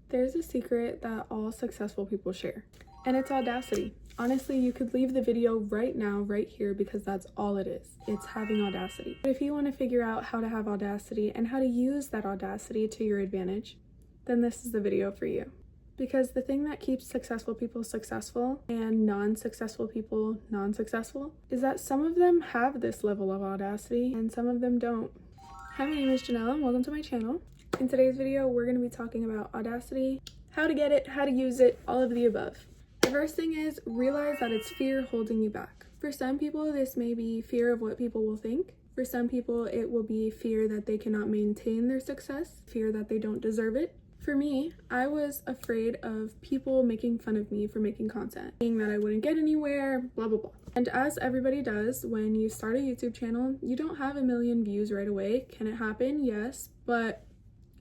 There's a secret that all successful people share, and it's audacity. Honestly, you could leave the video right now, right here, because that's all it is. It's having audacity. But if you want to figure out how to have audacity and how to use that audacity to your advantage, then this is the video for you. Because the thing that keeps successful people successful and non-successful people non-successful is that some of them have this level of audacity and some of them don't. Hi, my name is Janelle and welcome to my channel. In today's video, we're going to be talking about audacity, how to get it, how to use it, all of the above. The first thing is realize that it's fear holding you back. For some people, this may be fear of what people will think. For some people, it will be fear that they cannot maintain their success, fear that they don't deserve it. For me, I was afraid of people making fun of me for making content, saying that I wouldn't get anywhere, blah, blah, blah. And as everybody does, when you start a YouTube channel, you don't have 1 million views right away. Can it happen? Yes, but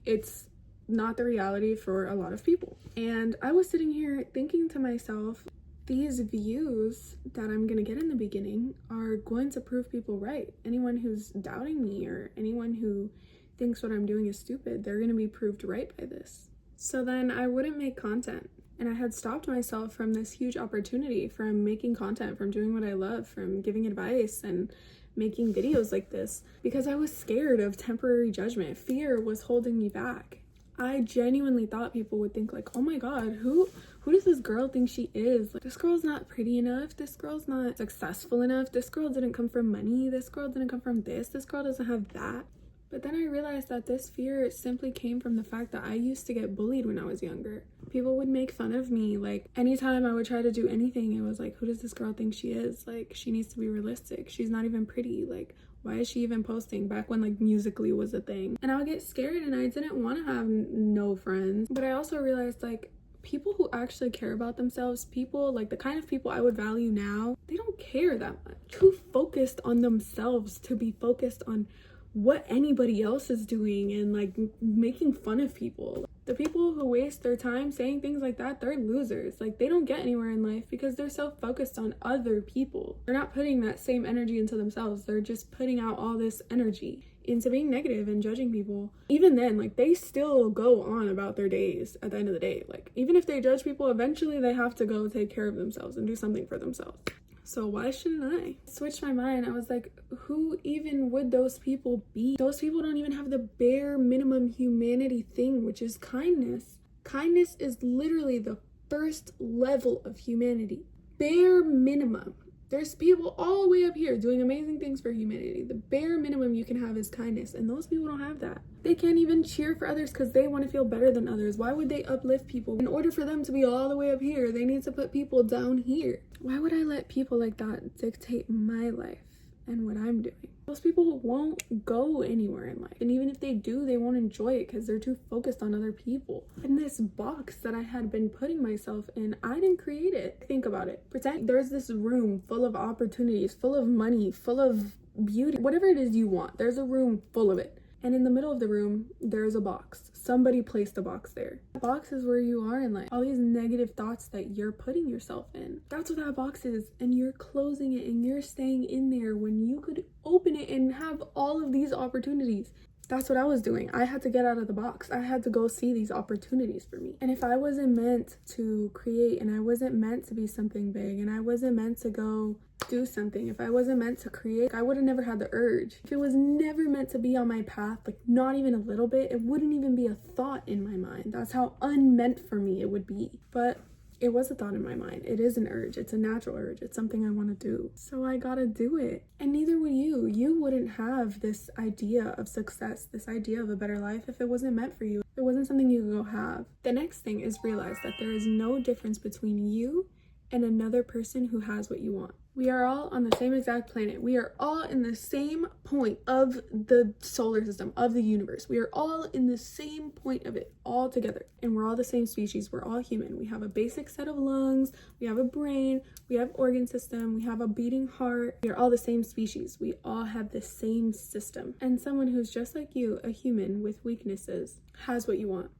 it's not the reality for a lot of people. And I was sitting here thinking to myself, these views that I'm gonna get in the beginning are going to prove people right. Anyone who's doubting me or anyone who thinks what I'm doing is stupid, they're gonna be proved right by this. So then I wouldn't make content. And I had stopped myself from this huge opportunity, from making content, from doing what I love, from giving advice and making videos like this, because I was scared of temporary judgment. Fear was holding me back. I genuinely thought people would think like, oh my god, who does this girl think she is? Like, this girl's not pretty enough, this girl's not successful enough, this girl didn't come from money, this girl didn't come from this girl doesn't have that. But then I realized that this fear simply came from the fact that I used to get bullied when I was younger. People would make fun of me. Like, anytime I would try to do anything, it was like, who does this girl think she is? Like, she needs to be realistic. She's not even pretty. Like, why is she even posting? Back when like Musical.ly was a thing. And I would get scared and I didn't want to have no friends. But I also realized like people who actually care about themselves, people like the kind of people I would value now, they don't care that much. Too focused on themselves to be focused on what anybody else is doing and like making fun of people. The people who waste their time saying things like that, they're losers. Like, they don't get anywhere in life because they're so focused on other people. They're not putting that same energy into themselves. They're just putting out all this energy into being negative and judging people. Even then, like, they still go on about their days at the end of the day. Like, even if they judge people, eventually they have to go take care of themselves and do something for themselves. So why shouldn't I? Switched my mind. I was like, who even would those people be? Those people don't even have the bare minimum humanity thing, which is kindness. Kindness is literally the first level of humanity. Bare minimum. There's people all the way up here doing amazing things for humanity. The bare minimum you can have is kindness, and those people don't have that. They can't even cheer for others because they want to feel better than others. Why would they uplift people? In order for them to be all the way up here, they need to put people down here. Why would I let people like that dictate my life and what I'm doing? Those people won't go anywhere in life. And even if they do, they won't enjoy it because they're too focused on other people. And this box that I had been putting myself in, I didn't create it. Think about it. Pretend there's this room full of opportunities, full of money, full of beauty, whatever it is you want. There's a room full of it. And in the middle of the room, there's a box. Somebody placed a box there. The box is where you are in life. All these negative thoughts that you're putting yourself in. That's what that box is. And you're closing it and you're staying in there when you could open it and have all of these opportunities. That's what I was doing. I had to get out of the box. I had to go see these opportunities for me. And if I wasn't meant to create and I wasn't meant to be something big and I wasn't meant to go do something, if I wasn't meant to create, I would have never had the urge. If it was never meant to be on my path, like not even a little bit, it wouldn't even be a thought in my mind. That's how unmeant for me it would be. But it was a thought in my mind. It is an urge. It's a natural urge. It's something I want to do. So I gotta do it. And neither would you. You wouldn't have this idea of success, this idea of a better life if it wasn't meant for you. If it wasn't something you could go have. The next thing is realize that there is no difference between you and another person who has what you want. We are all on the same exact planet. We are all in the same point of the solar system, of the universe. We are all in the same point of it, all together. And we're all the same species. We're all human. We have a basic set of lungs. We have a brain. We have organ system. We have a beating heart. We are all the same species. We all have the same system. And someone who's just like you, a human with weaknesses, has what you want.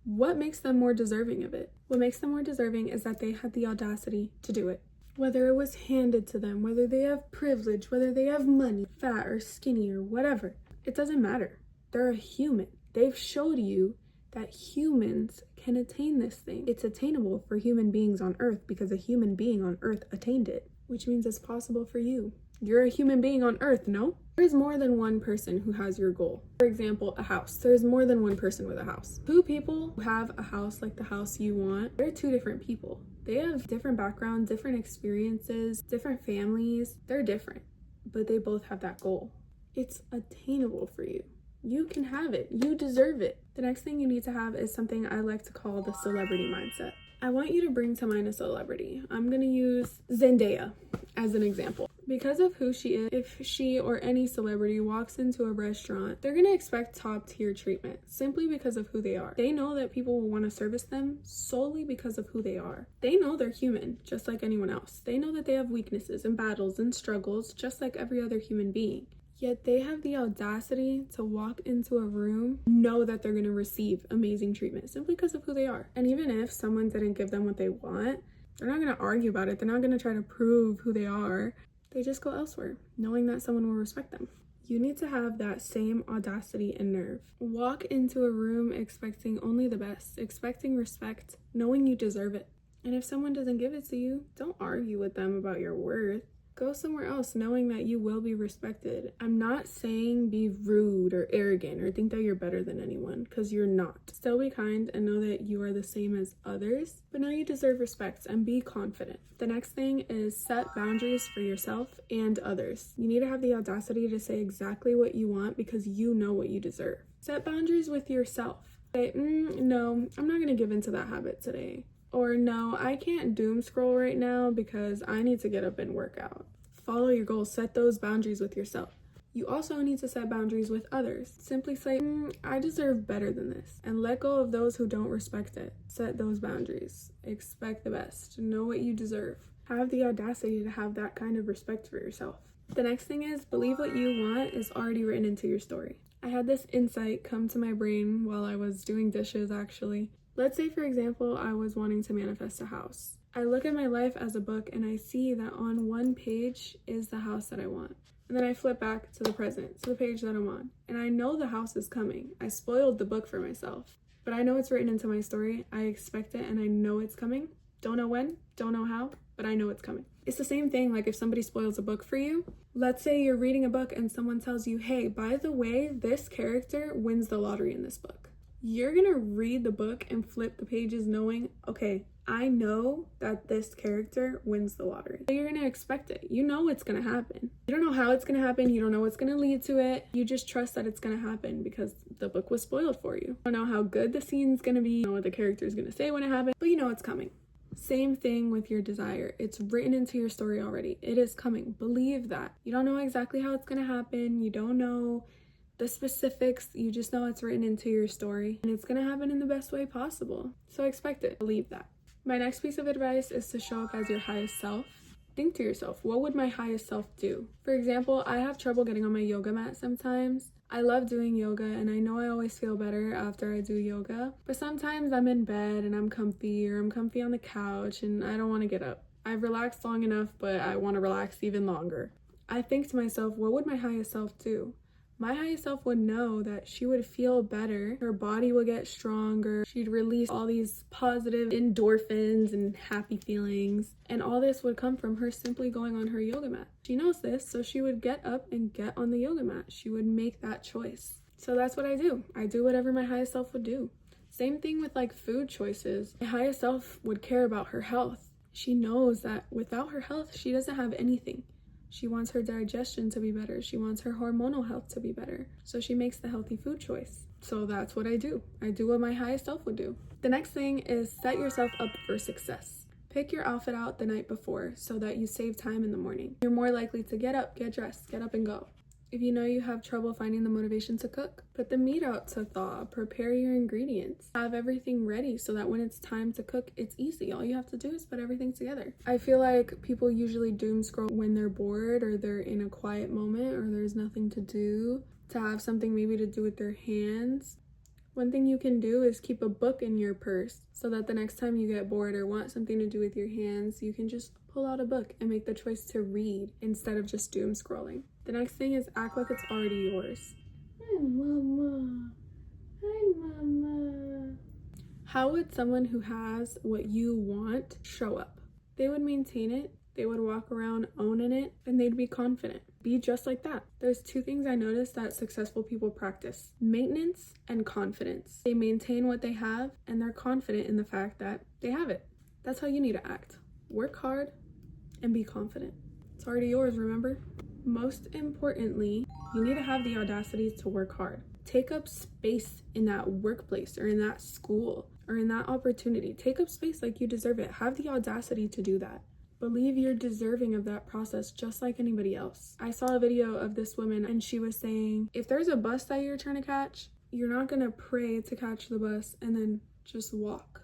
What makes them more deserving of it? What makes them more deserving is that they had the audacity to do it. Whether it was handed to them, whether they have privilege, whether they have money, fat or skinny or whatever, it doesn't matter. They're a human. They've showed you that humans can attain this thing. It's attainable for human beings on Earth because a human being on Earth attained it, which means it's possible for you. You're a human being on Earth, no? There's more than one person who has your goal. For example, a house. There's more than one person with a house. Two people who have a house like the house you want, they're two different people. They have different backgrounds, different experiences, different families. They're different, but they both have that goal. It's attainable for you. You can have it. You deserve it. The next thing you need to have is something I like to call the celebrity mindset. I want you to bring to mind a celebrity. I'm gonna use Zendaya as an example. Because of who she is, if she or any celebrity walks into a restaurant, they're gonna expect top tier treatment simply because of who they are. They know that people will want to service them solely because of who they are. They know they're human, just like anyone else. They know that they have weaknesses and battles and struggles, just like every other human being. Yet they have the audacity to walk into a room, know that they're gonna receive amazing treatment simply because of who they are. And even if someone didn't give them what they want, they're not gonna argue about it. They're not gonna try to prove who they are. They just go elsewhere, knowing that someone will respect them. You need to have that same audacity and nerve. Walk into a room expecting only the best, expecting respect, knowing you deserve it. And if someone doesn't give it to you, don't argue with them about your worth. Go somewhere else knowing that you will be respected. I'm not saying be rude or arrogant or think that you're better than anyone, because you're not. Still be kind and know that you are the same as others, but know you deserve respect and be confident. The next thing is set boundaries for yourself and others. You need to have the audacity to say exactly what you want because you know what you deserve. Set boundaries with yourself. Say, no, I'm not gonna give into that habit today. Or no, I can't doom scroll right now because I need to get up and work out. Follow your goals, set those boundaries with yourself. You also need to set boundaries with others. Simply say, I deserve better than this, and let go of those who don't respect it. Set those boundaries. Expect the best. Know what you deserve. Have the audacity to have that kind of respect for yourself. The next thing is believe what you want is already written into your story. I had this insight come to my brain while I was doing dishes actually. Let's say, for example, I was wanting to manifest a house. I look at my life as a book and I see that on one page is the house that I want. And then I flip back to the present, to the page that I'm on. And I know the house is coming. I spoiled the book for myself. But I know it's written into my story. I expect it and I know it's coming. Don't know when, don't know how, but I know it's coming. It's the same thing like if somebody spoils a book for you. Let's say you're reading a book and someone tells you, hey, by the way, this character wins the lottery in this book. You're gonna read the book and flip the pages knowing, okay, I know that this character wins the lottery. So you're gonna expect it. You know it's gonna happen. You don't know how it's gonna happen. You don't know what's gonna lead to it. You just trust that it's gonna happen because the book was spoiled for you. You don't know how good the scene's gonna be. You don't know what the character's gonna say when it happens, but you know it's coming. Same thing with your desire. It's written into your story already. It is coming. Believe that. You don't know exactly how it's gonna happen. You don't know the specifics, you just know it's written into your story and it's gonna happen in the best way possible. So expect it, believe that. My next piece of advice is to show up as your highest self. Think to yourself, what would my highest self do? For example, I have trouble getting on my yoga mat sometimes. I love doing yoga and I know I always feel better after I do yoga, but sometimes I'm in bed and I'm comfy or I'm comfy on the couch and I don't wanna get up. I've relaxed long enough, but I wanna relax even longer. I think to myself, what would my highest self do? My highest self would know that she would feel better, her body would get stronger, she'd release all these positive endorphins and happy feelings, and all this would come from her simply going on her yoga mat. She knows this, so she would get up and get on the yoga mat. She would make that choice. So that's what I do. I do whatever my highest self would do. Same thing with like food choices. My highest self would care about her health. She knows that without her health, she doesn't have anything. She wants her digestion to be better. She wants her hormonal health to be better. So she makes the healthy food choice. So that's what I do. I do what my highest self would do. The next thing is set yourself up for success. Pick your outfit out the night before so that you save time in the morning. You're more likely to get up, get dressed, get up and go. If you know you have trouble finding the motivation to cook, put the meat out to thaw, prepare your ingredients, have everything ready so that when it's time to cook, it's easy. All you have to do is put everything together. I feel like people usually doom scroll when they're bored or they're in a quiet moment or there's nothing to do, to have something maybe to do with their hands. One thing you can do is keep a book in your purse so that the next time you get bored or want something to do with your hands, you can just pull out a book and make the choice to read instead of just doom scrolling. The next thing is act like it's already yours. Hi, Mama. Hi, Mama. How would someone who has what you want show up? They would maintain it, they would walk around owning it, and they'd be confident. Be just like that. There's two things I noticed that successful people practice: maintenance and confidence. They maintain what they have and they're confident in the fact that they have it. That's how you need to act. Work hard and be confident. It's already yours, remember? Most importantly, you need to have the audacity to work hard. Take up space in that workplace or in that school or in that opportunity. Take up space like you deserve it. Have the audacity to do that. Believe you're deserving of that process just like anybody else. I saw a video of this woman and she was saying, if there's a bus that you're trying to catch, you're not gonna pray to catch the bus and then just walk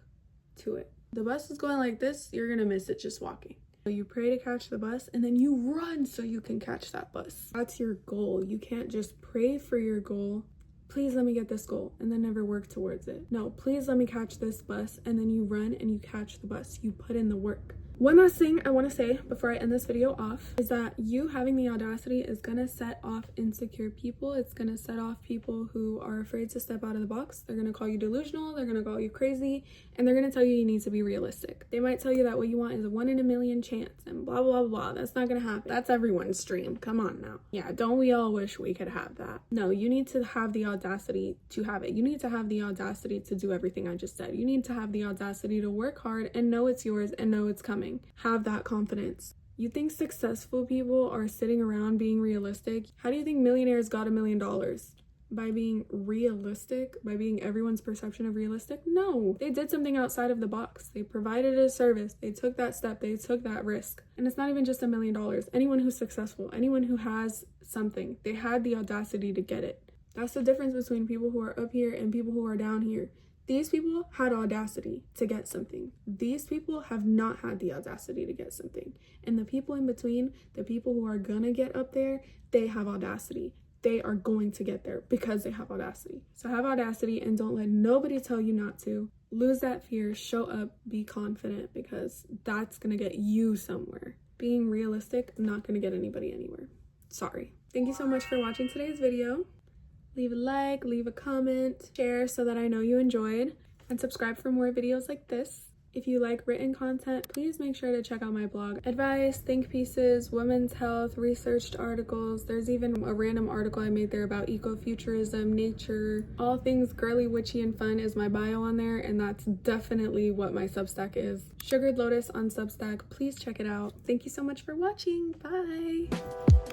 to it. The bus is going like this, you're gonna miss it just walking. So you pray to catch the bus and then you run so you can catch that bus. That's your goal. You can't just pray for your goal. Please let me get this goal and then never work towards it. No, please let me catch this bus, and then you run and you catch the bus. You put in the work. One last thing I want to say before I end this video off is that you having the audacity is going to set off insecure people. It's going to set off people who are afraid to step out of the box. They're going to call you delusional. They're going to call you crazy. And they're going to tell you need to be realistic. They might tell you that what you want is a 1 in a million chance and blah, blah, blah. That's not going to happen. That's everyone's dream. Come on now. Yeah, don't we all wish we could have that? No, you need to have the audacity to have it. You need to have the audacity to do everything I just said. You need to have the audacity to work hard and know it's yours and know it's coming. Have that confidence. You think successful people are sitting around being realistic? How do you think millionaires got $1 million? By being realistic? By being everyone's perception of realistic? No, they did something outside of the box. They provided a service. They took that step. They took that risk. And it's not even just $1 million. Anyone who's successful, anyone who has something, they had the audacity to get it. That's the difference between people who are up here and people who are down here. These people had audacity to get something. These people have not had the audacity to get something. And the people in between, the people who are gonna get up there, they have audacity. They are going to get there because they have audacity. So have audacity and don't let nobody tell you not to. Lose that fear, show up, be confident, because that's gonna get you somewhere. Being realistic, not gonna get anybody anywhere. Sorry. Thank you so much for watching today's video. Leave a like, leave a comment, share so that I know you enjoyed, and subscribe for more videos like this. If you like written content, please make sure to check out my blog. Advice, think pieces, women's health, researched articles. There's even a random article I made there about ecofuturism, nature, all things girly, witchy, and fun is my bio on there, and that's definitely what my Substack is. Sugaredlotus on Substack. Please check it out. Thank you so much for watching. Bye.